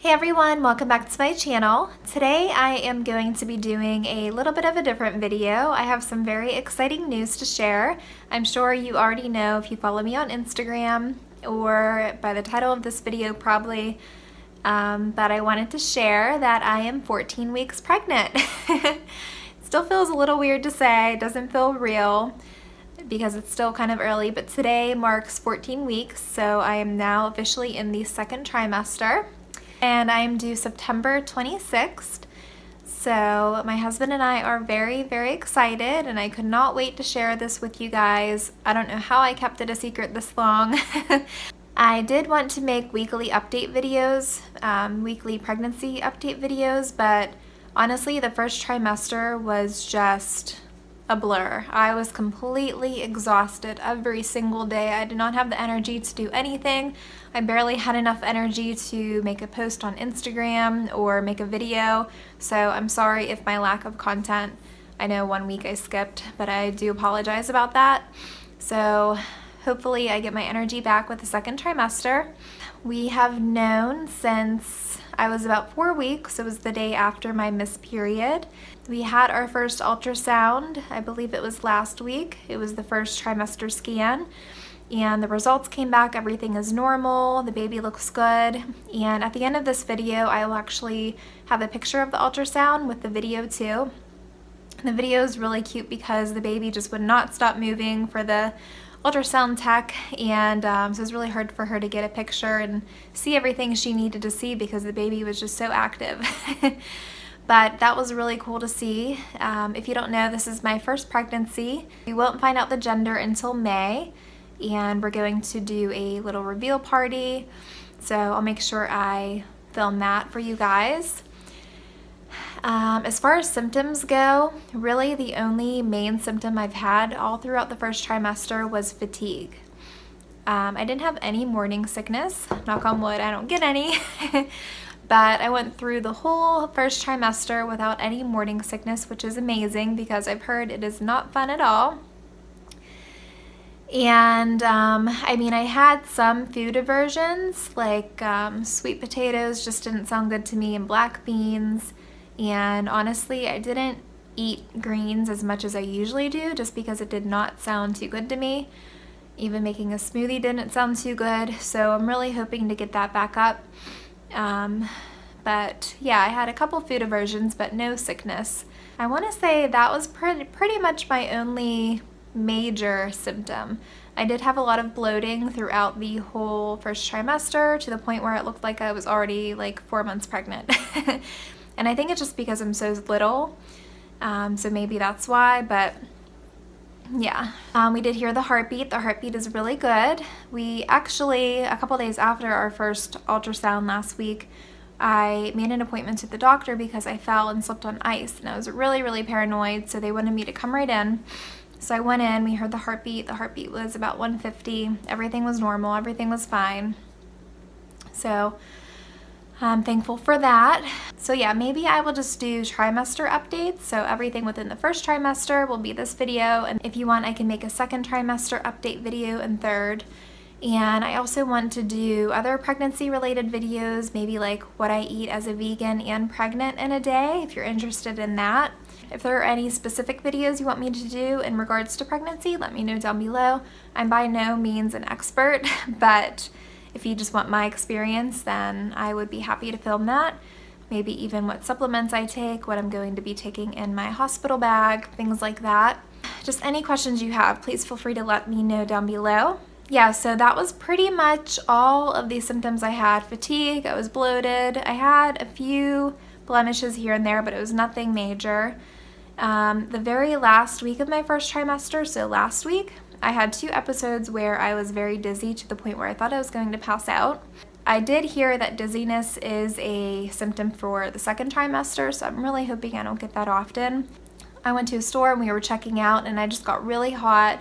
Hey everyone, welcome back to my channel. Today I am going to be doing a little bit of a different video. I have some very exciting news to share. I'm sure you already know if you follow me on Instagram or by the title of this video probably, but I wanted to share that I am 14 weeks pregnant. It still feels a little weird to say, it doesn't feel real because it's still kind of early, but today marks 14 weeks, so I am now officially in the second trimester. And I am due September 26th. So my husband and I are very, very excited, and I could not wait to share this with you guys. I don't know how I kept it a secret this long. I did want to make weekly update videos, weekly pregnancy update videos, but honestly, the first trimester was just a blur. I was completely exhausted every single day. I did not have the energy to do anything. I barely had enough energy to make a post on Instagram or make a video, so I'm sorry if my lack of content. I know one week I skipped, but I do apologize about that. So hopefully I get my energy back with the second trimester. We have known since I was about 4 weeks. It was the day after my missed period. We had our first ultrasound, I believe it was last week. It was the first trimester scan, and the results came back, everything is normal, the baby looks good. And at the end of this video, I will actually have a picture of the ultrasound with the video too. The video is really cute because the baby just would not stop moving for the ultrasound tech, and so it was really hard for her to get a picture and see everything she needed to see because the baby was just so active. But that was really cool to see. If you don't know, this is my first pregnancy. We won't find out the gender until May, and we're going to do a little reveal party, so I'll make sure I film that for you guys. As far as symptoms go, really the only main symptom I've had all throughout the first trimester was fatigue. I didn't have any morning sickness, knock on wood, I don't get any, but I went through the whole first trimester without any morning sickness, which is amazing because I've heard it is not fun at all. And I mean, I had some food aversions, like sweet potatoes just didn't sound good to me, and black beans. And honestly, I didn't eat greens as much as I usually do just because it did not sound too good to me. Even making a smoothie didn't sound too good, so I'm really hoping to get that back up. But yeah, I had a couple food aversions, but no sickness. I want to say that was pretty much my only major symptom. I did have a lot of bloating throughout the whole first trimester to the point where it looked like I was already like 4 months pregnant. And I think it's just because I'm so little, so maybe that's why, but yeah. We did hear the heartbeat. The heartbeat is really good. We actually, a couple days after our first ultrasound last week, I made an appointment with the doctor because I fell and slipped on ice, and I was really, really paranoid, so they wanted me to come right in. So I went in, we heard the heartbeat. The heartbeat was about 150. Everything was normal, everything was fine. So I'm thankful for that. So yeah, maybe I will just do trimester updates. So everything within the first trimester will be this video. And if you want, I can make a second trimester update video and third. And I also want to do other pregnancy related videos, maybe like what I eat as a vegan and pregnant in a day, if you're interested in that. If there are any specific videos you want me to do in regards to pregnancy, let me know down below. I'm by no means an expert, but if you just want my experience, then I would be happy to film that. Maybe even what supplements I take, what I'm going to be taking in my hospital bag, things like that. Just any questions you have, please feel free to let me know down below. Yeah, so that was pretty much all of the symptoms I had. Fatigue, I was bloated, I had a few blemishes here and there, but it was nothing major. The very last week of my first trimester, so last week, I had 2 episodes where I was very dizzy to the point where I thought I was going to pass out. I did hear that dizziness is a symptom for the second trimester, so I'm really hoping I don't get that often. I went to a store and we were checking out, and I just got really hot.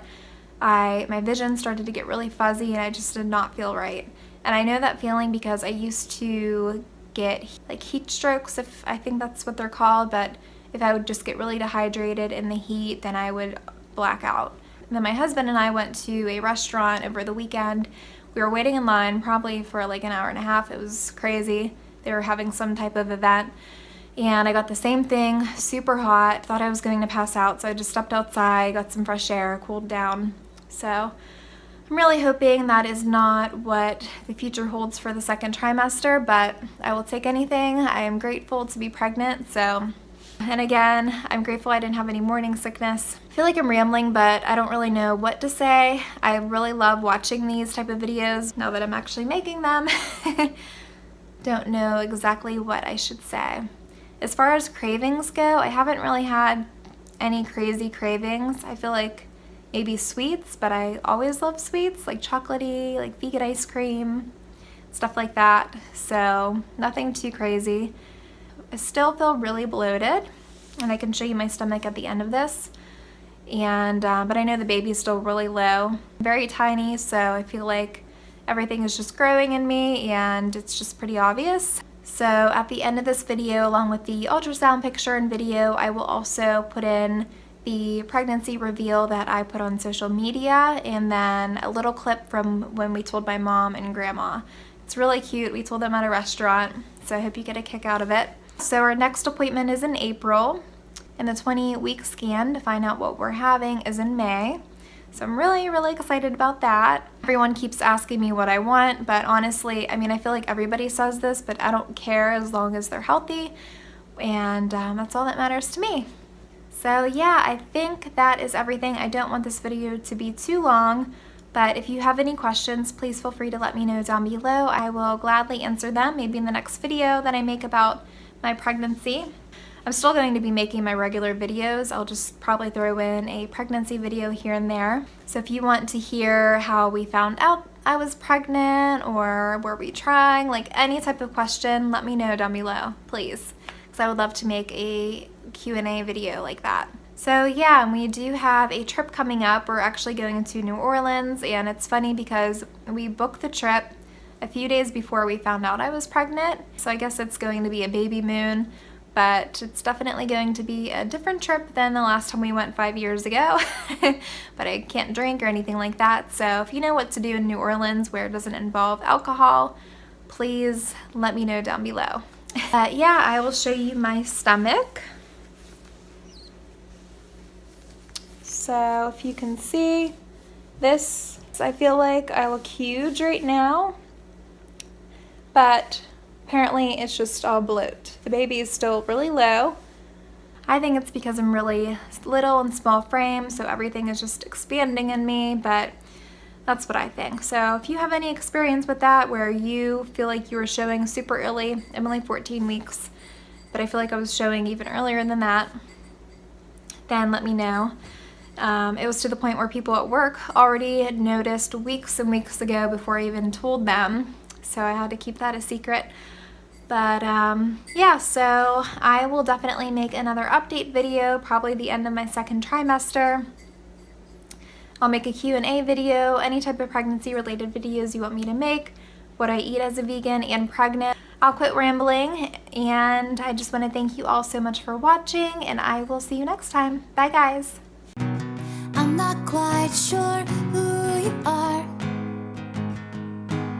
My vision started to get really fuzzy, and I just did not feel right. And I know that feeling because I used to get like heat strokes, I think that's what they're called, but if I would just get really dehydrated in the heat, then I would black out. And then my husband and I went to a restaurant over the weekend. We were waiting in line probably for like an hour and a half. It was crazy. They were having some type of event, and I got the same thing, super hot. Thought I was going to pass out, so I just stepped outside, got some fresh air, cooled down. So I'm really hoping that is not what the future holds for the second trimester, but I will take anything. I am grateful to be pregnant, so. And again, I'm grateful I didn't have any morning sickness. I feel like I'm rambling, but I don't really know what to say. I really love watching these type of videos now that I'm actually making them. Don't know exactly what I should say. As far as cravings go, I haven't really had any crazy cravings. I feel like maybe sweets, but I always love sweets, like chocolatey, like vegan ice cream, stuff like that. So nothing too crazy. I still feel really bloated, and I can show you my stomach at the end of this. And but I know the baby's still really low, very tiny, so I feel like everything is just growing in me, and it's just pretty obvious. So at the end of this video, along with the ultrasound picture and video, I will also put in the pregnancy reveal that I put on social media, and then a little clip from when we told my mom and grandma. It's really cute. We told them at a restaurant, so I hope you get a kick out of it. So our next appointment is in April, and the 20-week scan to find out what we're having is in May. So I'm really, really excited about that. Everyone keeps asking me what I want, but honestly, I mean, I feel like everybody says this, but I don't care as long as they're healthy, and that's all that matters to me. So yeah, I think that is everything. I don't want this video to be too long, but if you have any questions, please feel free to let me know down below. I will gladly answer them, maybe in the next video that I make about my pregnancy. I'm still going to be making my regular videos. I'll just probably throw in a pregnancy video here and there. So if you want to hear how we found out I was pregnant, or were we trying, like any type of question, let me know down below, please. Because I would love to make a Q&A video like that. So yeah, and we do have a trip coming up. We're actually going to New Orleans, and it's funny because we booked the trip a few days before we found out I was pregnant. So I guess it's going to be a baby moon, but it's definitely going to be a different trip than the last time we went 5 years ago. But I can't drink or anything like that. So if you know what to do in New Orleans where it doesn't involve alcohol, please let me know down below. Yeah, I will show you my stomach. So if you can see this, I feel like I look huge right now, but apparently it's just all bloat. The baby is still really low. I think it's because I'm really little and small frame, so everything is just expanding in me, but that's what I think. So if you have any experience with that, where you feel like you were showing super early, I'm only 14 weeks, but I feel like I was showing even earlier than that, then let me know. It was to the point where people at work already had noticed weeks and weeks ago before I even told them, so I had to keep that a secret. But yeah, so I will definitely make another update video, probably the end of my second trimester. I'll make a Q&A video, any type of pregnancy related videos you want me to make, what I eat as a vegan and pregnant. I'll quit rambling, and I just want to thank you all so much for watching, and I will see you next time. Bye guys. I'm not quite sure who you are,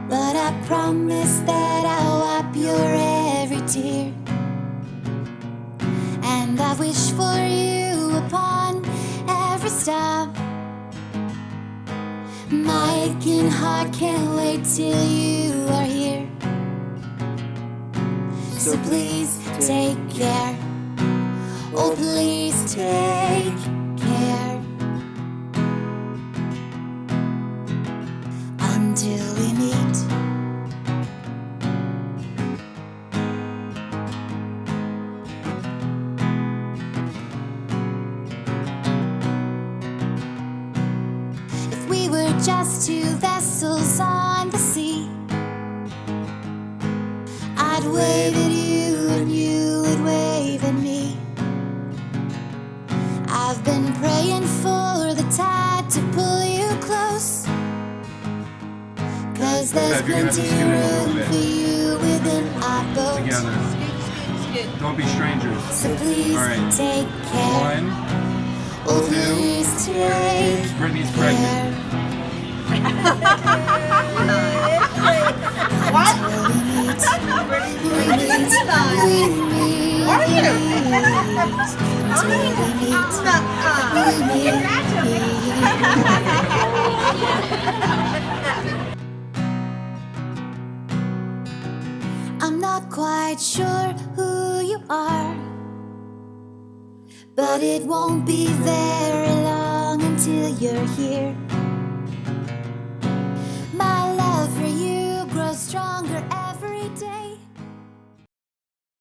but I promise that I'll wipe your every tear. And I wish for you upon every stop. My aching heart can't wait till you are here. So please take care. Oh, please take care. Until we meet. If we were just two vessels on the sea, I'd wave at you and you would wave at me. I've been praying for the tide to pull you close, 'cause there's plenty room for you within our boat. Together. Don't be strangers. So please take care. 1, Oh, 2, please take Brittany's pregnant. Until we meet. until we meet. I'm not quite sure who you are, but it won't be very long until you're here. My